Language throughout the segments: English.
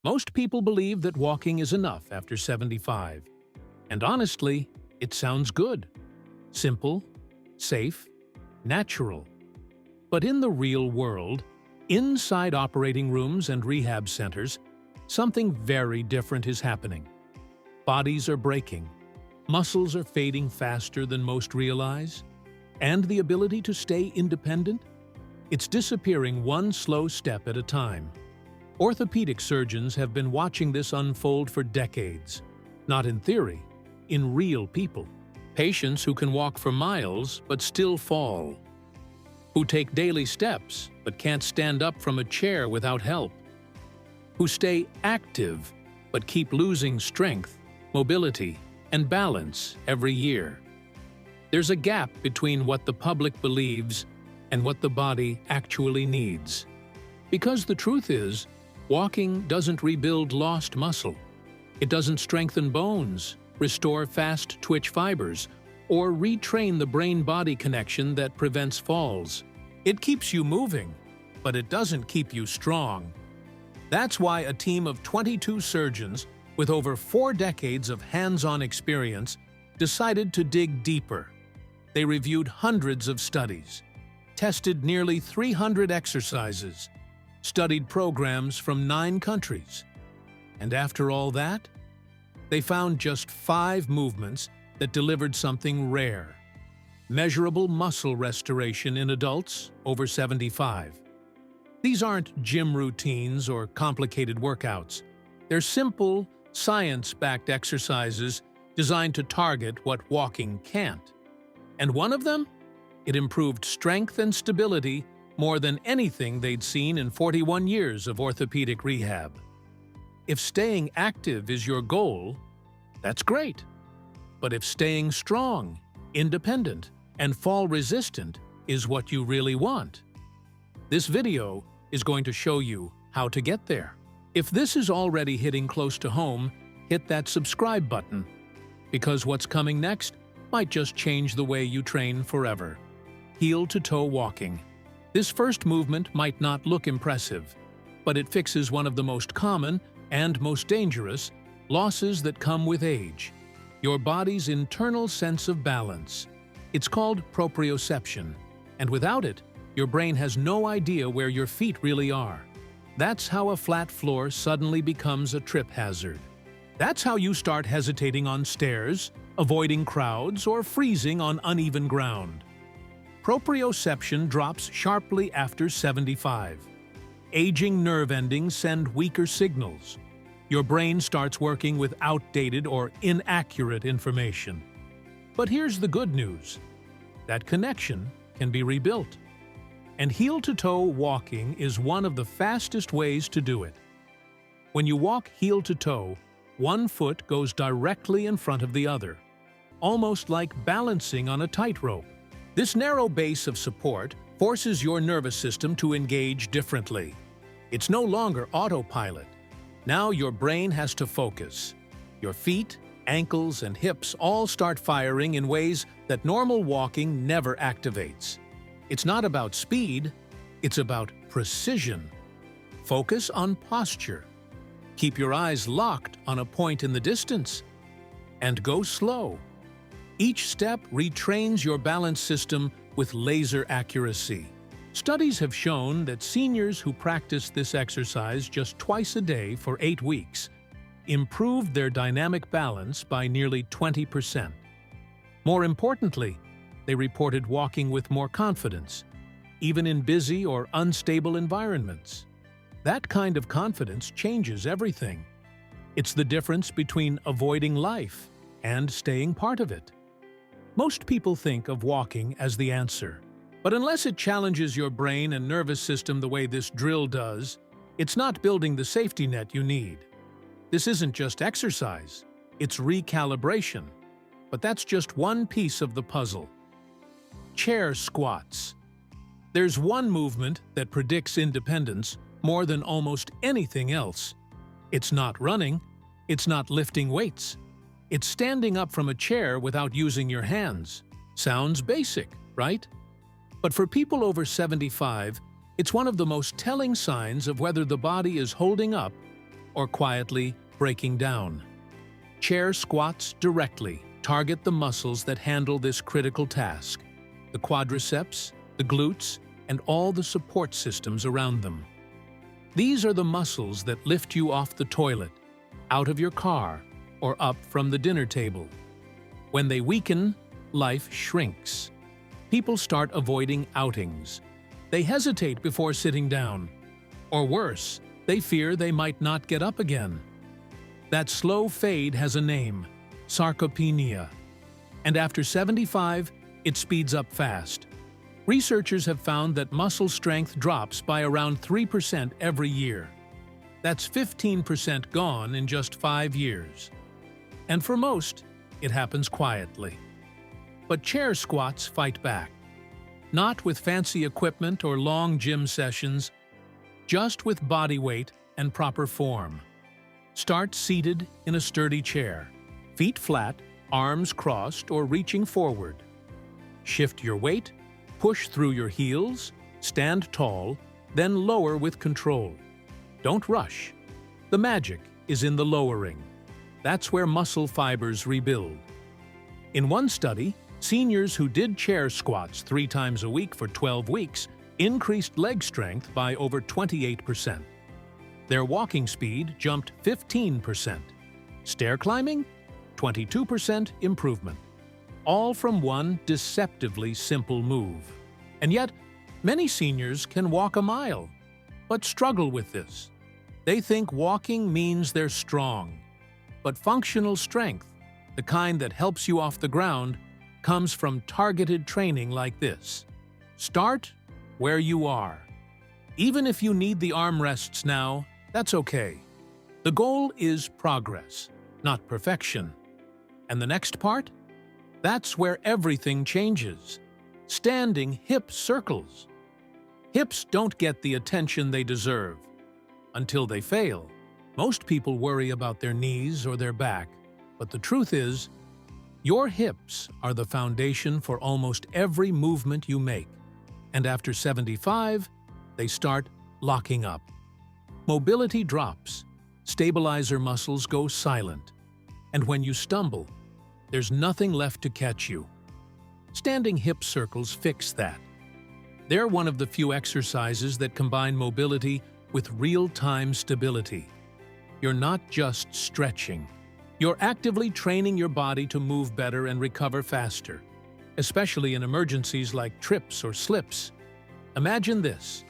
Most people believe that walking is enough after 75. And honestly, it sounds good. Simple, safe, natural. But in the real world, inside operating rooms and rehab centers, something very different is happening. Bodies are breaking, muscles are fading faster than most realize, and the ability to stay independent? It's disappearing one slow step at a time. Orthopedic surgeons have been watching this unfold for decades. Not in theory, in real people. Patients who can walk for miles but still fall. Who take daily steps but can't stand up from a chair without help. Who stay active but keep losing strength, mobility, and balance every year. There's a gap between what the public believes and what the body actually needs. Because the truth is, walking doesn't rebuild lost muscle. It doesn't strengthen bones, restore fast twitch fibers, or retrain the brain-body connection that prevents falls. It keeps you moving, but it doesn't keep you strong. That's why a team of 22 surgeons with over 4 decades of hands-on experience decided to dig deeper. They reviewed hundreds of studies, tested nearly 300 exercises, studied programs from 9 countries. And after all that, they found just 5 movements that delivered something rare: measurable muscle restoration in adults over 75. These aren't gym routines or complicated workouts. They're simple, science-backed exercises designed to target what walking can't. And one of them? It improved strength and stability more than anything they'd seen in 41 years of orthopedic rehab. If staying active is your goal, that's great. But if staying strong, independent, and fall-resistant is what you really want, this video is going to show you how to get there. If this is already hitting close to home, hit that subscribe button, because what's coming next might just change the way you train forever. Heel-to-toe walking. This first movement might not look impressive, but it fixes one of the most common and most dangerous losses that come with age: your body's internal sense of balance. It's called proprioception, and without it, your brain has no idea where your feet really are. That's how a flat floor suddenly becomes a trip hazard. That's how you start hesitating on stairs, avoiding crowds, or freezing on uneven ground. Proprioception drops sharply after 75. Aging nerve endings send weaker signals. Your brain starts working with outdated or inaccurate information. But here's the good news. That connection can be rebuilt. And heel-to-toe walking is one of the fastest ways to do it. When you walk heel-to-toe, one foot goes directly in front of the other, almost like balancing on a tightrope. This narrow base of support forces your nervous system to engage differently. It's no longer autopilot. Now your brain has to focus. Your feet, ankles, and hips all start firing in ways that normal walking never activates. It's not about speed, it's about precision. Focus on posture. Keep your eyes locked on a point in the distance. And go slow. Each step retrains your balance system with laser accuracy. Studies have shown that seniors who practice this exercise just twice a day for 8 weeks improved their dynamic balance by nearly 20%. More importantly, they reported walking with more confidence, even in busy or unstable environments. That kind of confidence changes everything. It's the difference between avoiding life and staying part of it. Most people think of walking as the answer, but unless it challenges your brain and nervous system the way this drill does, it's not building the safety net you need. This isn't just exercise, it's recalibration. But that's just one piece of the puzzle. Chair squats. There's one movement that predicts independence more than almost anything else. It's not running, it's not lifting weights. It's standing up from a chair without using your hands. Sounds basic, right? But for people over 75, it's one of the most telling signs of whether the body is holding up or quietly breaking down. Chair squats directly target the muscles that handle this critical task: the quadriceps, the glutes, and all the support systems around them. These are the muscles that lift you off the toilet, out of your car, or up from the dinner table. When they weaken, life shrinks. People start avoiding outings. They hesitate before sitting down. Or worse, they fear they might not get up again. That slow fade has a name: sarcopenia. And after 75, it speeds up fast. Researchers have found that muscle strength drops by around 3% every year. That's 15% gone in just 5 years. And for most, it happens quietly. But chair squats fight back. Not with fancy equipment or long gym sessions, just with body weight and proper form. Start seated in a sturdy chair, feet flat, arms crossed or reaching forward. Shift your weight, push through your heels, stand tall, then lower with control. Don't rush. The magic is in the lowering. That's where muscle fibers rebuild. In one study, seniors who did chair squats 3 times a week for 12 weeks increased leg strength by over 28%. Their walking speed jumped 15%. Stair climbing? 22% improvement. All from one deceptively simple move. And yet, many seniors can walk a mile, but struggle with this. They think walking means they're strong. But functional strength, the kind that helps you off the ground, comes from targeted training like this. Start where you are. Even if you need the armrests now, that's okay. The goal is progress, not perfection. And the next part? That's where everything changes. Standing hip circles. Hips don't get the attention they deserve. Until they fail. Most people worry about their knees or their back, but the truth is, your hips are the foundation for almost every movement you make. And after 75, they start locking up. Mobility drops, stabilizer muscles go silent, and when you stumble, there's nothing left to catch you. Standing hip circles fix that. They're one of the few exercises that combine mobility with real-time stability. You're not just stretching. You're actively training your body to move better and recover faster, especially in emergencies like trips or slips. Imagine this.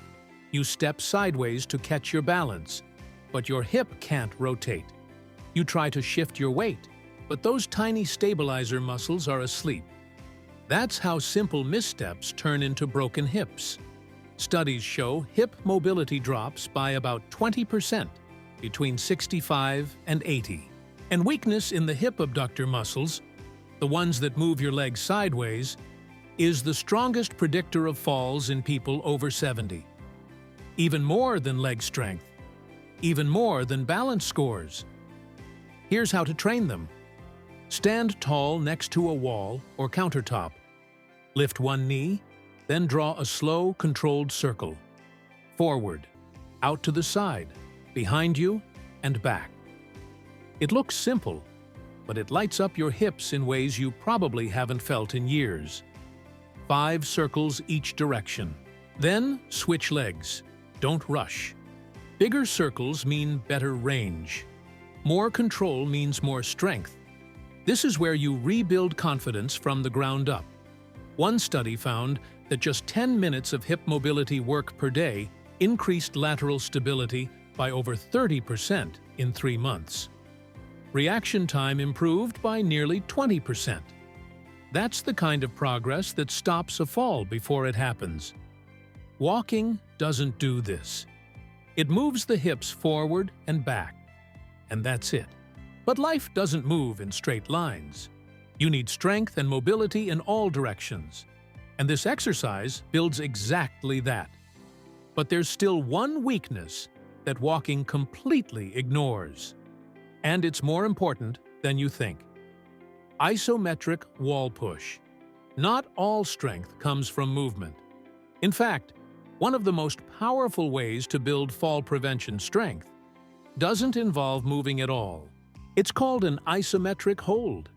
You step sideways to catch your balance, but your hip can't rotate. You try to shift your weight, but those tiny stabilizer muscles are asleep. That's how simple missteps turn into broken hips. Studies show hip mobility drops by about 20% between 65 and 80. And weakness in the hip abductor muscles, the ones that move your legs sideways, is the strongest predictor of falls in people over 70. Even more than leg strength. Even more than balance scores. Here's how to train them. Stand tall next to a wall or countertop. Lift one knee, then draw a slow, controlled circle. Forward, out to the side, behind you, and back. It looks simple, but it lights up your hips in ways you probably haven't felt in years. 5 circles each direction. Then switch legs. Don't rush. Bigger circles mean better range. More control means more strength. This is where you rebuild confidence from the ground up. One study found that just 10 minutes of hip mobility work per day increased lateral stability by over 30% in 3 months. Reaction time improved by nearly 20%. That's the kind of progress that stops a fall before it happens. Walking doesn't do this. It moves the hips forward and back, and that's it. But life doesn't move in straight lines. You need strength and mobility in all directions, and this exercise builds exactly that. But there's still one weakness that walking completely ignores. And it's more important than you think. Isometric wall push. Not all strength comes from movement. In fact, one of the most powerful ways to build fall prevention strength doesn't involve moving at all. It's called an isometric hold.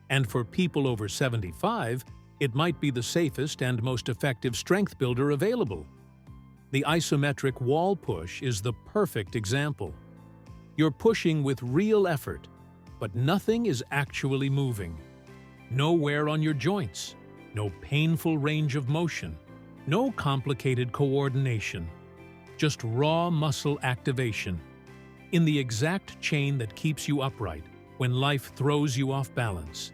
And for people over 75, it might be the safest and most effective strength builder available. The isometric wall push is the perfect example. You're pushing with real effort, but nothing is actually moving. No wear on your joints, no painful range of motion, no complicated coordination, just raw muscle activation in the exact chain that keeps you upright when life throws you off balance.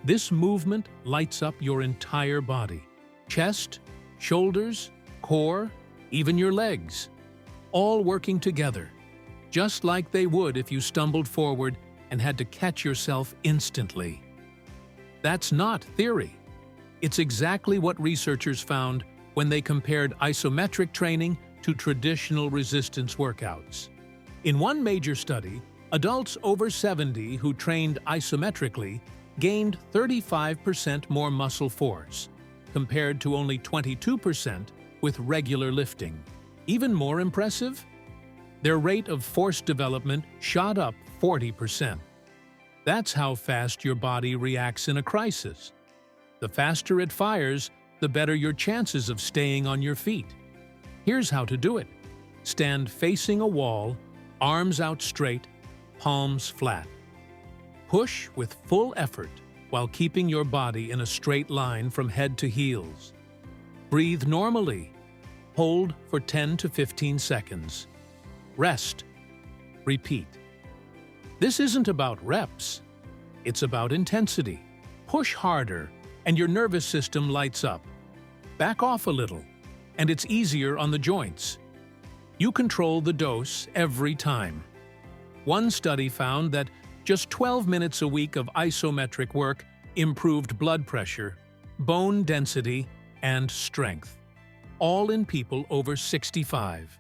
This movement lights up your entire body, chest, shoulders, core, even your legs, all working together, just like they would if you stumbled forward and had to catch yourself instantly. That's not theory. It's exactly what researchers found when they compared isometric training to traditional resistance workouts. In one major study, adults over 70 who trained isometrically gained 35% more muscle force, compared to only 22% with regular lifting. Even more impressive? Their rate of force development shot up 40%. That's how fast your body reacts in a crisis. The faster it fires, the better your chances of staying on your feet. Here's how to do it. Stand facing a wall, arms out straight, palms flat. Push with full effort while keeping your body in a straight line from head to heels. Breathe normally. Hold for 10 to 15 seconds. Rest. Repeat. This isn't about reps. It's about intensity. Push harder, and your nervous system lights up. Back off a little, and it's easier on the joints. You control the dose every time. One study found that just 12 minutes a week of isometric work improved blood pressure, bone density, and strength, all in people over 65.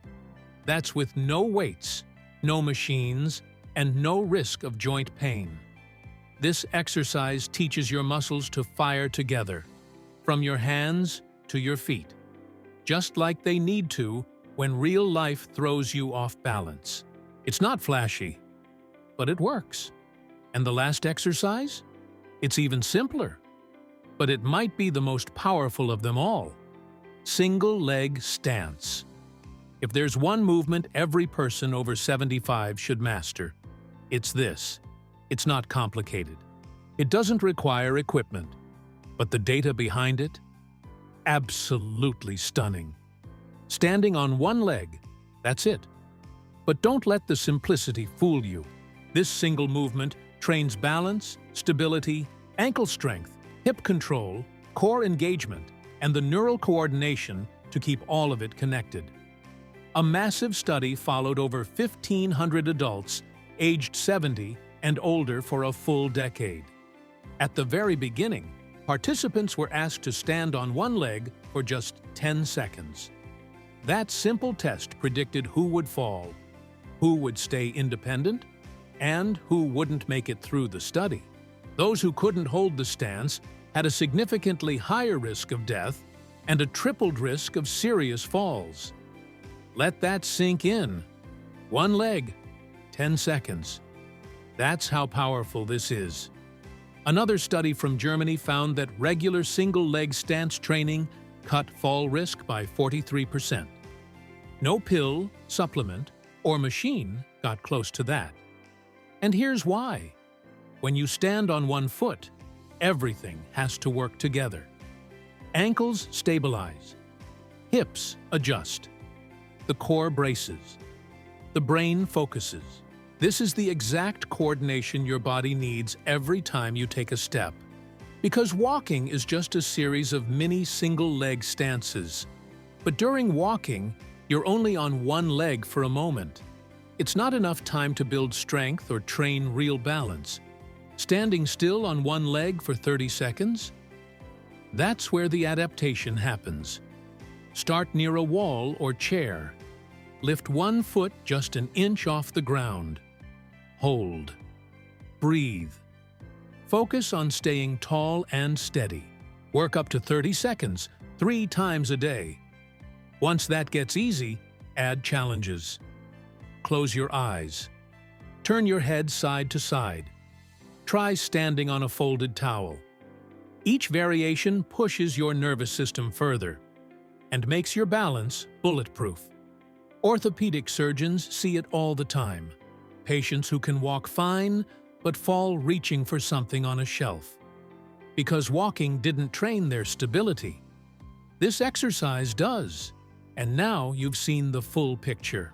That's with no weights, no machines, and no risk of joint pain. This exercise teaches your muscles to fire together, from your hands to your feet, just like they need to when real life throws you off balance. It's not flashy, but it works. And the last exercise? It's even simpler, but it might be the most powerful of them all. Single leg stance. If there's one movement every person over 75 should master, it's this. It's not complicated. It doesn't require equipment, but the data behind it? Absolutely stunning. Standing on one leg, that's it. But don't let the simplicity fool you. This single movement trains balance, stability, ankle strength, hip control, core engagement, and the neural coordination to keep all of it connected. A massive study followed over 1,500 adults aged 70 and older for a full decade. At the very beginning, participants were asked to stand on one leg for just 10 seconds. That simple test predicted who would fall, who would stay independent, and who wouldn't make it through the study. Those who couldn't hold the stance had a significantly higher risk of death and a tripled risk of serious falls. Let that sink in. One leg, 10 seconds. That's how powerful this is. Another study from Germany found that regular single-leg stance training cut fall risk by 43%. No pill, supplement, or machine got close to that. And here's why. When you stand on one foot, everything has to work together. Ankles stabilize. Hips adjust. The core braces. The brain focuses. This is the exact coordination your body needs every time you take a step. Because walking is just a series of mini single-leg stances. But during walking, you're only on one leg for a moment. It's not enough time to build strength or train real balance. Standing still on one leg for 30 seconds? That's where the adaptation happens. Start near a wall or chair. Lift one foot just an inch off the ground. Hold. Breathe. Focus on staying tall and steady. Work up to 30 seconds, 3 times a day. Once that gets easy, add challenges. close your eyes. Turn your head side to side. Try standing on a folded towel. Each variation pushes your nervous system further and makes your balance bulletproof. Orthopedic surgeons see it all the time. Patients who can walk fine but fall reaching for something on a shelf. Because walking didn't train their stability. This exercise does, and now you've seen the full picture.